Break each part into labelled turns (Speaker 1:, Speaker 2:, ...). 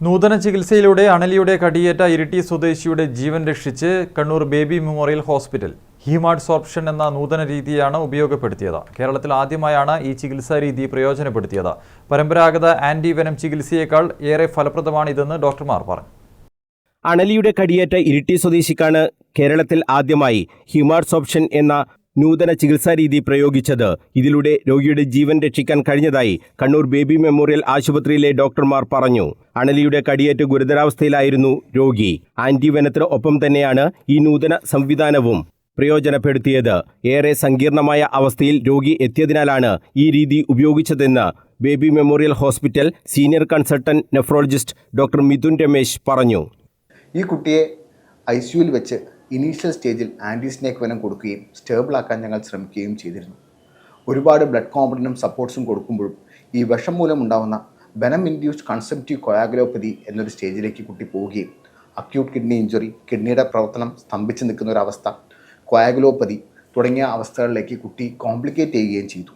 Speaker 1: നൂതന ചികിത്സയിലൂടെ അണലിയുടെ കടിയേറ്റ ഇരിട്ടി സ്വദേശിയുടെ ജീവൻ രക്ഷിച്ച് കണ്ണൂർ ബേബി മെമ്മോറിയൽ ഹോസ്പിറ്റൽ. ഹീമാഡ്സോർപ്ഷൻ എന്ന നൂതന രീതിയാണ് ഉപയോഗപ്പെടുത്തിയത്. കേരളത്തിൽ ആദ്യമായാണ് ഈ ചികിത്സാ രീതി പ്രയോജനപ്പെടുത്തിയത്. പരമ്പരാഗത ആന്റിവെനം ചികിത്സയേക്കാൾ ഏറെ ഫലപ്രദമാണിതെന്ന് ഡോക്ടർമാർ പറഞ്ഞു.
Speaker 2: അണലിയുടെ കടിയേറ്റ ഇരിട്ടി സ്വദേശിക്കാണ് കേരളത്തിൽ ആദ്യമായി ഹീമാഡ്സോർപ്ഷൻ എന്ന നൂതന ചികിത്സാരീതി പ്രയോഗിച്ചത്. ഇതിലൂടെ രോഗിയുടെ ജീവൻ രക്ഷിക്കാൻ കഴിഞ്ഞതായി കണ്ണൂർ ബേബി മെമ്മോറിയൽ ആശുപത്രിയിലെ ഡോക്ടർമാർ പറഞ്ഞു. അണലിയുടെ കടിയേറ്റ് ഗുരുതരാവസ്ഥയിലായിരുന്നു രോഗി. ആന്റിവെനത്തിന് ഒപ്പം തന്നെയാണ് ഈ നൂതന സംവിധാനവും പ്രയോജനപ്പെടുത്തിയത്. ഏറെ സങ്കീർണമായ അവസ്ഥയിൽ രോഗി എത്തിയതിനാലാണ് ഈ രീതി ഉപയോഗിച്ചതെന്ന് Baby Memorial Hospital senior consultant nephrologist doctor Mithun Ramesh പറഞ്ഞു.
Speaker 3: ഈ കുട്ടിയെ ICUവിൽ വെച്ച് ഇനീഷ്യൽ സ്റ്റേജിൽ ആൻറ്റി സ്നേക്ക് വെനം കൊടുക്കുകയും സ്റ്റേബിളാക്കാൻ ഞങ്ങൾ ശ്രമിക്കുകയും ചെയ്തിരുന്നു. ഒരുപാട് ബ്ലഡ് കോമ്പണൻറ്റും സപ്പോർട്ട്സും കൊടുക്കുമ്പോഴും ഈ വിഷം മൂലം ഉണ്ടാകുന്ന വെനം ഇൻഡ്യൂസ്ഡ് കൺസംപ്റ്റീവ് കൊയാഗുലോപ്പതി എന്നൊരു സ്റ്റേജിലേക്ക് കുട്ടി പോവുകയും അക്യൂട്ട് കിഡ്നി ഇഞ്ചുറി, കിഡ്നിയുടെ പ്രവർത്തനം സ്തംഭിച്ച് നിൽക്കുന്ന ഒരവസ്ഥ, കൊയാഗുലോപ്പതി തുടങ്ങിയ അവസ്ഥകളിലേക്ക് കുട്ടി കോംപ്ലിക്കേറ്റ് ചെയ്യുകയും ചെയ്തു.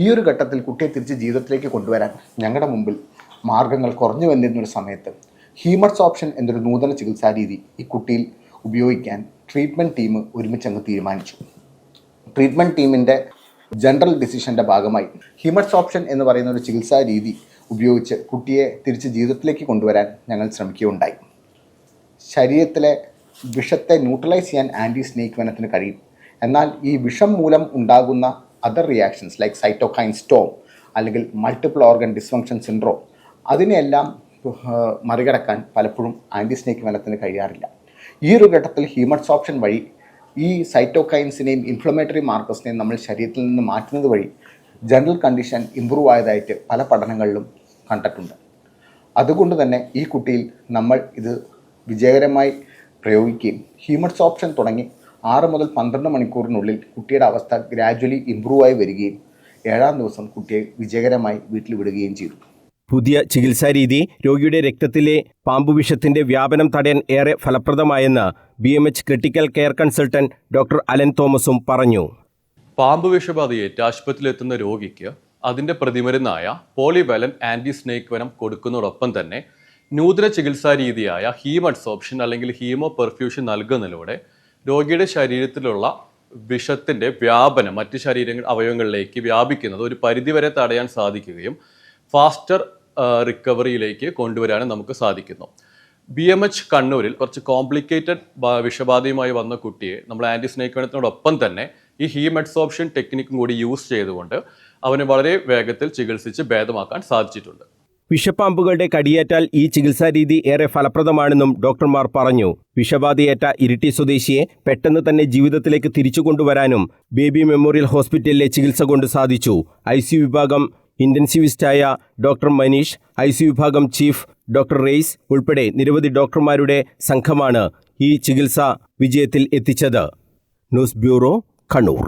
Speaker 3: ഈ ഒരു ഘട്ടത്തിൽ കുട്ടിയെ തിരിച്ച് ജീവിതത്തിലേക്ക് കൊണ്ടുവരാൻ ഞങ്ങളുടെ മുമ്പിൽ മാർഗ്ഗങ്ങൾ കുറഞ്ഞു വന്നിരുന്നൊരു സമയത്ത് ഹീമാഡ്സോർപ്ഷൻ എന്നൊരു നൂതന ചികിത്സാ രീതി ഈ കുട്ടിയിൽ ഉപയോഗിക്കാൻ ട്രീറ്റ്മെൻറ്റ് ടീം ഒരുമിച്ചങ്ങ് തീരുമാനിച്ചു. ട്രീറ്റ്മെൻറ്റ് ടീമിൻ്റെ ജനറൽ ഡിസിഷൻ്റെ ഭാഗമായി ഹീമാഡ്സോർപ്ഷൻ എന്ന് പറയുന്ന ഒരു ചികിത്സാ രീതി ഉപയോഗിച്ച് കുട്ടിയെ തിരിച്ച് ജീവിതത്തിലേക്ക് കൊണ്ടുവരാൻ ഞങ്ങൾ ശ്രമിക്കുകയുണ്ടായി. ശരീരത്തിലെ വിഷത്തെ ന്യൂട്രലൈസ് ചെയ്യാൻ ആൻറ്റി സ്നേക്ക് വെനത്തിന് കഴിയും. എന്നാൽ ഈ വിഷം മൂലം ഉണ്ടാകുന്ന other reactions like cytokine Storm അല്ലെങ്കിൽ മൾട്ടിപ്പിൾ ഓർഗൻ ഡിസ്ഫങ്ഷൻ സിൻഡ്രോം അതിനെയെല്ലാം മറികടക്കാൻ പലപ്പോഴും ആൻറ്റി സ്നേക്ക് വെനത്തിന് കഴിയാറില്ല. ഈ ഒരു ഘട്ടത്തിൽ ഹീമാഡ്സോർപ്ഷൻ വഴി ഈ സൈറ്റോകൈൻസിനെയും ഇൻഫ്ലമേറ്ററി മാർക്കേഴ്സിനെയും നമ്മൾ ശരീരത്തിൽ നിന്ന് മാറ്റുന്നത് വഴി ജനറൽ കണ്ടീഷൻ ഇമ്പ്രൂവ് ആയതായിട്ട് പല പഠനങ്ങളിലും കണ്ടിട്ടുണ്ട്. അതുകൊണ്ട് തന്നെ ഈ കുട്ടിയിൽ നമ്മൾ ഇത് വിജയകരമായി പ്രയോഗിക്കുകയും ഹീമാഡ്സോർപ്ഷൻ തുടങ്ങി 6 മുതൽ 12 മണിക്കൂറിനുള്ളിൽ കുട്ടിയുടെ അവസ്ഥ ഗ്രാജ്വലി ഇമ്പ്രൂവ് ആയി വരികയും 7-ാം ദിവസം കുട്ടിയെ വിജയകരമായി വീട്ടിൽ വിടുകയും ചെയ്തു.
Speaker 2: പുതിയ ചികിത്സാരീതി രോഗിയുടെ രക്തത്തിലെ പാമ്പുവിഷത്തിന്റെ വ്യാപനം തടയാൻ ഏറെ ഫലപ്രദമായെന്ന് BMH critical care consultant doctor Alan തോമസും പറഞ്ഞു.
Speaker 4: പാമ്പുവിഷബാധയേറ്റ് ആശുപത്രിയിലെത്തുന്ന രോഗിക്ക് അതിന്റെ പ്രതിമരുന്നായ പോളിവാലന്റ് ആന്റി സ്നേക്ക് വെനം കൊടുക്കുന്നതോടൊപ്പം തന്നെ നൂതന ചികിത്സാ രീതിയായ ഹീമാഡ്സോർപ്ഷൻ അല്ലെങ്കിൽ ഹീമോ പെർഫ്യൂഷൻ നൽകുന്നതിലൂടെ രോഗിയുടെ ശരീരത്തിലുള്ള വിഷത്തിന്റെ വ്യാപനം മറ്റ് അവയവങ്ങളിലേക്ക് വ്യാപിക്കുന്നത് ഒരു പരിധിവരെ തടയാൻ സാധിക്കുകയും ഫാസ്റ്റർ റിക്കവറിയിലേക്ക് കൊണ്ടുവരാനും നമുക്ക് സാധിക്കുന്നു. BMH കണ്ണൂരിൽ കുറച്ച് കോംപ്ലിക്കേറ്റഡ് വിഷബാധയുമായി വന്ന കുട്ടിയെ നമ്മൾ ആൻറ്റി സ്നേക്ക് വെനത്തിനോടൊപ്പം തന്നെ ഈ ഹീമാഡ്സോർപ്ഷൻ ടെക്നിക്കും കൂടി യൂസ് ചെയ്തുകൊണ്ട് അവന് വളരെ വേഗത്തിൽ ചികിത്സിച്ച് ഭേദമാക്കാൻ സാധിച്ചിട്ടുണ്ട്.
Speaker 2: വിഷപ്പാമ്പുകളുടെ കടിയേറ്റാൽ ഈ ചികിത്സാരീതി ഏറെ ഫലപ്രദമാണെന്നും ഡോക്ടർമാർ പറഞ്ഞു. വിഷബാധയേറ്റ ഇരിട്ടി സ്വദേശിയെ പെട്ടെന്ന് തന്നെ ജീവിതത്തിലേക്ക് തിരിച്ചു കൊണ്ടുവരാനും ബേബി മെമ്മോറിയൽ ഹോസ്പിറ്റലിലെ ചികിത്സ കൊണ്ട് സാധിച്ചു. ICU വിഭാഗം ഇൻറ്റൻസിവിസ്റ്റായ ഡോക്ടർ മനീഷ്, ICU വിഭാഗം ചീഫ് ഡോക്ടർ റെയ്സ് ഉൾപ്പെടെ നിരവധി ഡോക്ടർമാരുടെ സംഘമാണ് ഈ ചികിത്സ വിജയത്തിൽ എത്തിച്ചത്. News bureau, Kannur.